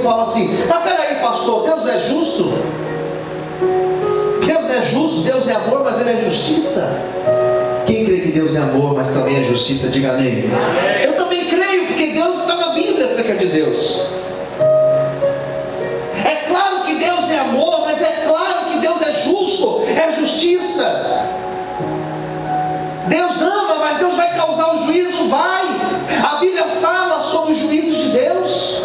falam assim: mas peraí, pastor, Deus não é justo? Deus não é justo, Deus é amor, mas Ele é justiça. Quem crê que Deus é amor, mas também é justiça, diga amém. Eu também creio, porque Deus está na Bíblia acerca de Deus. É claro que Deus é amor, mas é claro que Deus é justo, é justiça. Deus ama, mas Deus vai causar o juízo? Vai. A Bíblia fala sobre o juízo de Deus.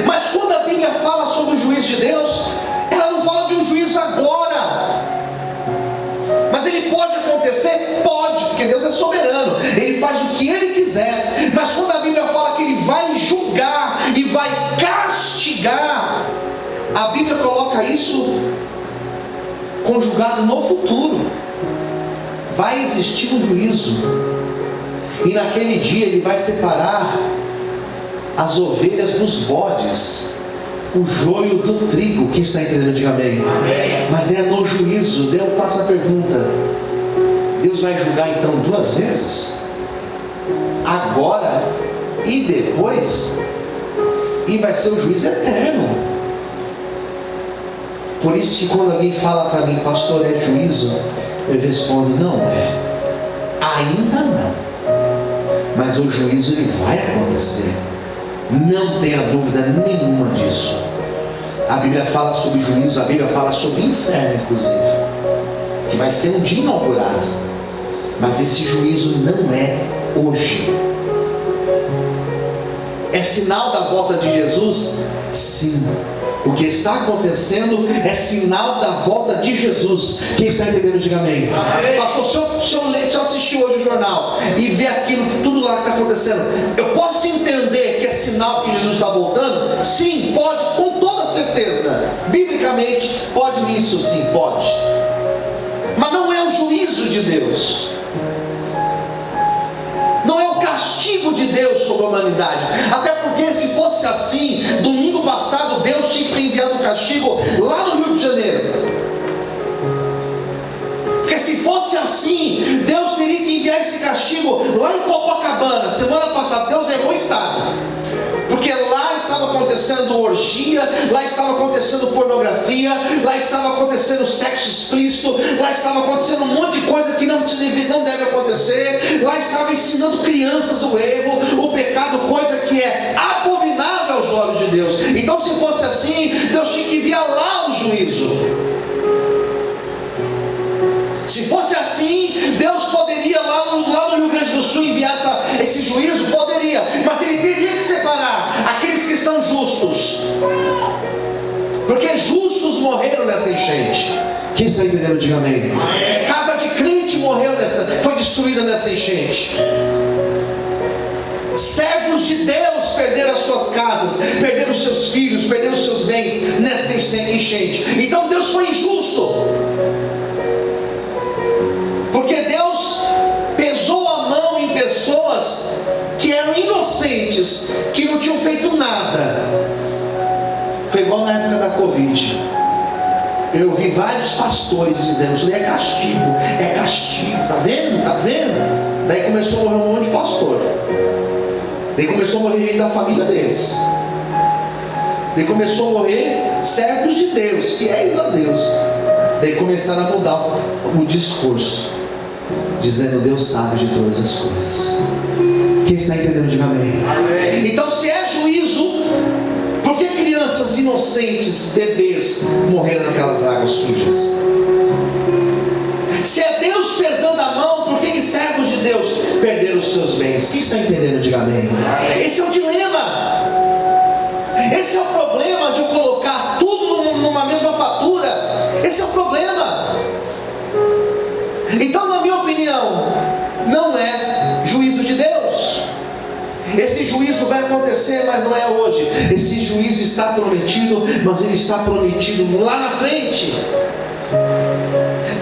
Mas quando a Bíblia fala sobre o juízo de Deus, ela não fala de um juízo agora. Mas ele pode acontecer? Pode, porque Deus é soberano. Ele faz o que Ele quiser. Mas quando a Bíblia fala que Ele vai julgar e vai castigar, a Bíblia coloca isso conjugado no futuro. Vai existir um juízo, e naquele dia Ele vai separar as ovelhas dos bodes, o joio do trigo. Quem está entendendo, diga amém. Mas é no juízo. Eu faço a pergunta: Deus vai julgar então duas vezes? Agora e depois? E vai ser o juízo eterno. Por isso que quando alguém fala para mim: pastor, é juízo? Eu respondo: não é, ainda não, mas o juízo ele vai acontecer, não tenha dúvida nenhuma disso. A Bíblia fala sobre juízo, a Bíblia fala sobre inferno, inclusive, que vai ser um dia inaugurado, mas esse juízo não é hoje. É sinal da volta de Jesus? Sim. O que está acontecendo é sinal da volta de Jesus. Quem está entendendo, diga amém. Pastor, se eu assistir hoje o jornal e ver aquilo, tudo lá que está acontecendo, eu posso entender que é sinal que Jesus está voltando? Sim, pode, com toda certeza. Biblicamente, pode isso, sim, pode. Mas não é o juízo de Deus. Não é o castigo de Deus sobre a humanidade. Até porque se fosse assim, domingo passado Deus tinha que ter enviado um castigo lá no Rio de Janeiro. Porque se fosse assim, Deus teria que enviar esse castigo lá em Copacabana. Semana passada Deus errou o estado, porque lá estava acontecendo orgia, lá estava acontecendo pornografia, lá estava acontecendo sexo explícito, lá estava acontecendo um monte de coisa que não deve acontecer, lá estava ensinando crianças o erro, o pecado, coisa que é abominável aos olhos de Deus. Então, se fosse assim, Deus tinha que enviar lá o juízo. Se fosse assim, Deus poderia lá no Rio Grande do Sul enviar esse juízo? Poderia, mas Ele teria que separar aqueles que são justos, porque justos morreram nessa enchente. Quem está entendendo, diga amém. Casa de crente foi destruída nessa enchente. Servos de Deus perderam as suas casas, perderam os seus filhos, perderam os seus bens nessa enchente. Então Deus foi injusto, porque Deus pesou a mão em pessoas que eram inocentes, que não tinham feito nada. Foi igual na época da Covid. Eu vi vários pastores dizendo: isso daí é castigo, tá vendo? Tá vendo? Daí começou a morrer um monte de pastor. Daí começou a morrer gente da família deles. Daí começou a morrer servos de Deus, fiéis a Deus. Daí começaram a mudar o discurso, dizendo: Deus sabe de todas as coisas. Quem está entendendo, diga amém. Então, se é juízo, por que crianças inocentes, bebês, morreram naquelas águas sujas? Se é Deus pesando a mão, por que servos de Deus perderam os seus bens? Quem está entendendo, diga amém. Esse é o dilema. Esse é o problema de eu colocar tudo numa mesma fatura. Esse é o problema. Então, na minha opinião, não é juízo de Deus. Esse juízo vai acontecer, mas não é hoje. Esse juízo está prometido, mas ele está prometido lá na frente.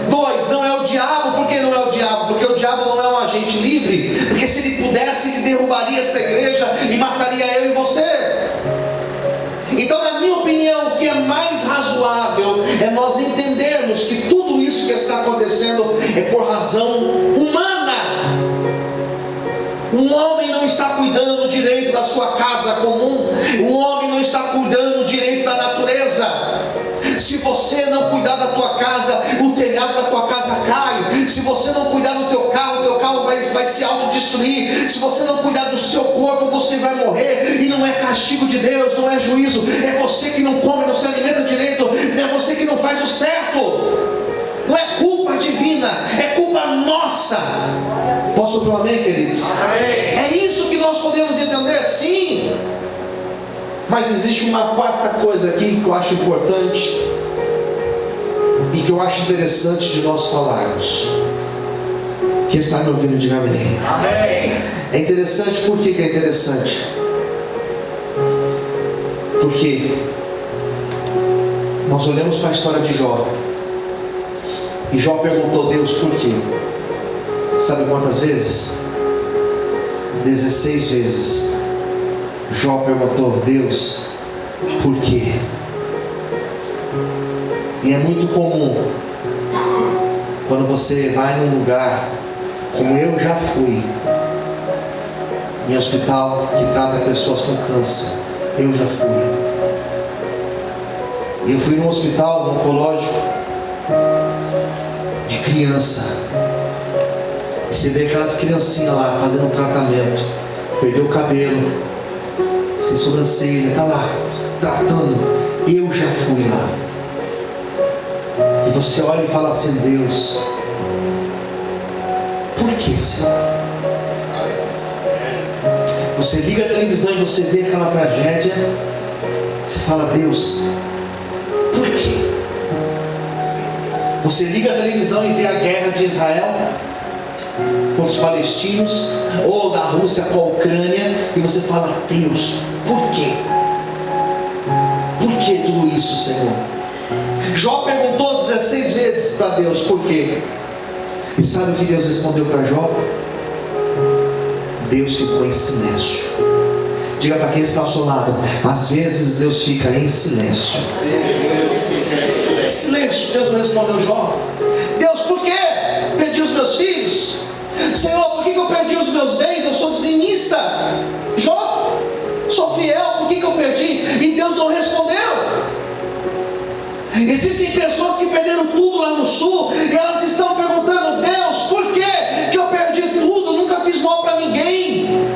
2, não é o diabo. Por que não é o diabo? Porque o diabo não é um agente livre. Porque se ele pudesse, ele derrubaria essa igreja e mataria eu e você. Então, na minha opinião, o que é mais razoável é nós entendermos que tudo isso que está acontecendo é por razão humana. Um homem não está cuidando direito da sua casa comum. Um destruir. Se você não cuidar do seu corpo, você vai morrer. E não é castigo de Deus, não é juízo. É você que não come, não se alimenta direito. É você que não faz o certo. Não é culpa divina, é culpa nossa. Posso ouvir um amém, queridos? Amém. É isso que nós podemos entender, sim. Mas existe uma quarta coisa aqui que eu acho importante e que eu acho interessante de nós falarmos. Quem está me ouvindo, diga amém. Amém. É interessante, por que é interessante? Porque nós olhamos para a história de Jó, e Jó perguntou a Deus por quê. Sabe quantas vezes? 16 vezes. Jó perguntou: Deus, por quê? E é muito comum, quando você vai num lugar, como eu já fui, em hospital que trata pessoas com câncer, eu já fui. E eu fui num hospital oncológico de criança, e você vê aquelas criancinhas lá fazendo um tratamento, perdeu o cabelo, sem sobrancelha, está lá tratando. Eu já fui lá. E você olha e fala assim: Deus, por que, Senhor? Você liga a televisão e você vê aquela tragédia, você fala: Deus, por quê? Você liga a televisão e vê a guerra de Israel contra os palestinos, ou da Rússia com a Ucrânia, e você fala: Deus, por quê? Por que tudo isso, Senhor? Jó perguntou 16 vezes para Deus por quê. E sabe o que Deus respondeu para Jó? Deus ficou em silêncio. Diga para quem está ao seu lado: às vezes Deus fica em silêncio. Silêncio. Deus não respondeu Jó. Deus, por que perdi os meus filhos? Senhor, por que eu perdi os meus bens? Eu sou dizimista. Jó, sou fiel, por que eu perdi? E Deus não respondeu. Existem pessoas que perderam tudo lá no sul, e elas estão perguntando: Deus, por que eu perdi tudo? Nunca fiz mal para ninguém.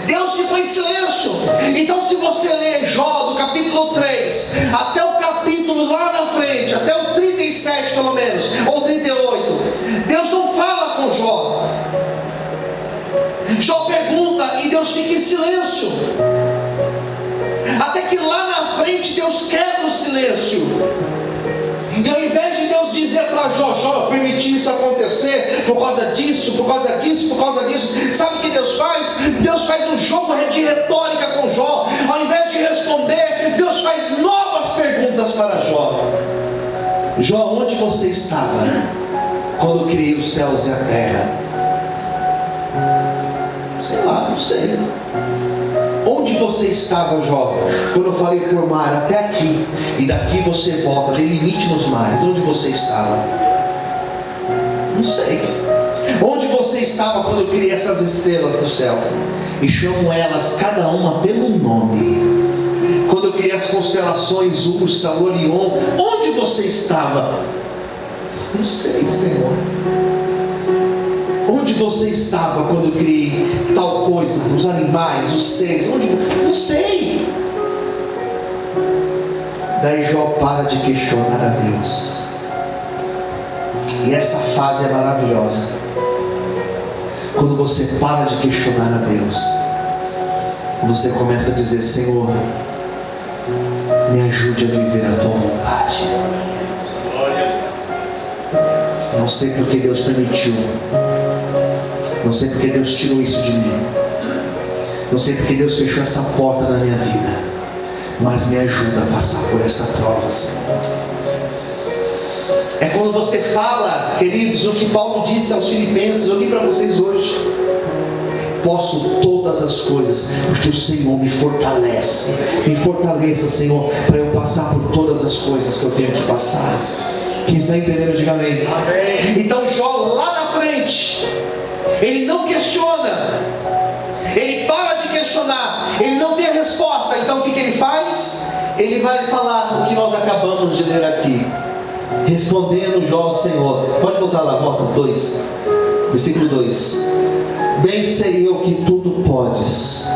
Deus ficou em silêncio. Então, se você ler Jó do capítulo 3 até o capítulo lá na frente, até o 37 pelo menos, ou 38, Deus não fala com Jó. Jó pergunta e Deus fica em silêncio. Até que lá na frente Deus quebra o silêncio. E ao invés de Deus dizer para Jó: Jó, eu permiti isso acontecer por causa disso, por causa disso, por causa disso, sabe o que Deus faz? Deus faz um jogo de retórica com Jó. Ao invés de responder, Deus faz novas perguntas para Jó. Jó, onde você estava quando eu criei os céus e a terra? Sei lá, não sei. Onde você estava, Jó, quando eu falei por mar até aqui, e daqui você volta, delimite nos mares? Onde você estava? Não sei. Onde você estava quando eu criei essas estrelas do céu e chamo elas cada uma pelo nome? Quando eu criei as constelações Ursa, Orion, onde você estava? Não sei, Senhor. Onde você estava quando eu criei tal coisa, os animais, os seres? Onde? Não sei. Daí Jó para de questionar a Deus. E essa fase é maravilhosa. Quando você para de questionar a Deus, você começa a dizer: Senhor, me ajude a viver a tua vontade. Não sei porque Deus permitiu. Não sei porque Deus tirou isso de mim. Não sei porque Deus fechou essa porta na minha vida. Mas me ajuda a passar por essa prova, Senhor. É quando você fala, queridos, o que Paulo disse aos Filipenses. Eu li para vocês hoje: posso todas as coisas porque o Senhor me fortalece. Me fortaleça, Senhor, para eu passar por todas as coisas que eu tenho que passar. Quem está entendendo, diga amém. Amém. Então Jó lá na frente, ele não questiona, ele para de questionar, ele não tem a resposta. Então o que ele faz? Ele vai falar o que nós acabamos de ler aqui. Respondendo Jó ao Senhor. Pode voltar lá, volta 2. Versículo 2: bem sei eu que tudo podes,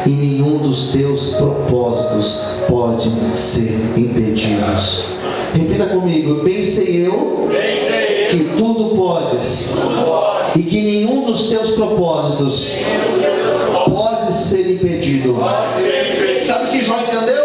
e nenhum dos teus propósitos pode ser impedidos. Repita comigo: bem sei eu que tudo podes, e que nenhum dos teus propósitos pode ser impedido. Sabe o que Jó entendeu?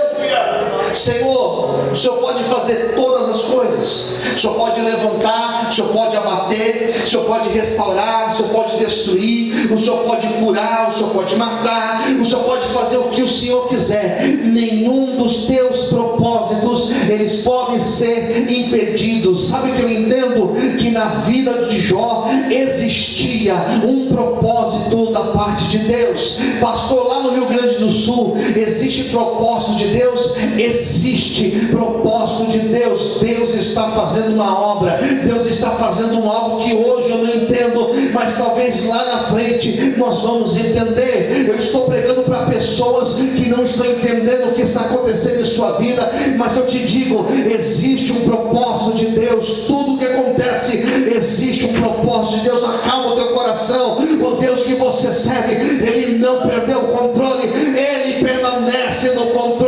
Senhor, o Senhor pode fazer todas as coisas. O Senhor pode levantar, o Senhor pode abater, o Senhor pode restaurar, o Senhor pode destruir, o Senhor pode curar, o Senhor pode matar, o Senhor pode fazer o que o Senhor quiser. Nenhum dos teus propósitos, eles podem ser impedidos. Sabe o que eu entendo? Que na vida de Jó existia um propósito da parte de Deus. Pastor, lá no Rio Grande do Sul, existe propósito de Deus? Existe propósito de Deus. Deus está fazendo uma obra, Deus está fazendo algo que hoje eu não entendo, mas talvez lá na frente nós vamos entender. Eu estou pregando para pessoas que não estão entendendo o que está acontecendo em sua vida, mas eu te digo, existe um propósito de Deus. Tudo que acontece, existe um propósito de Deus.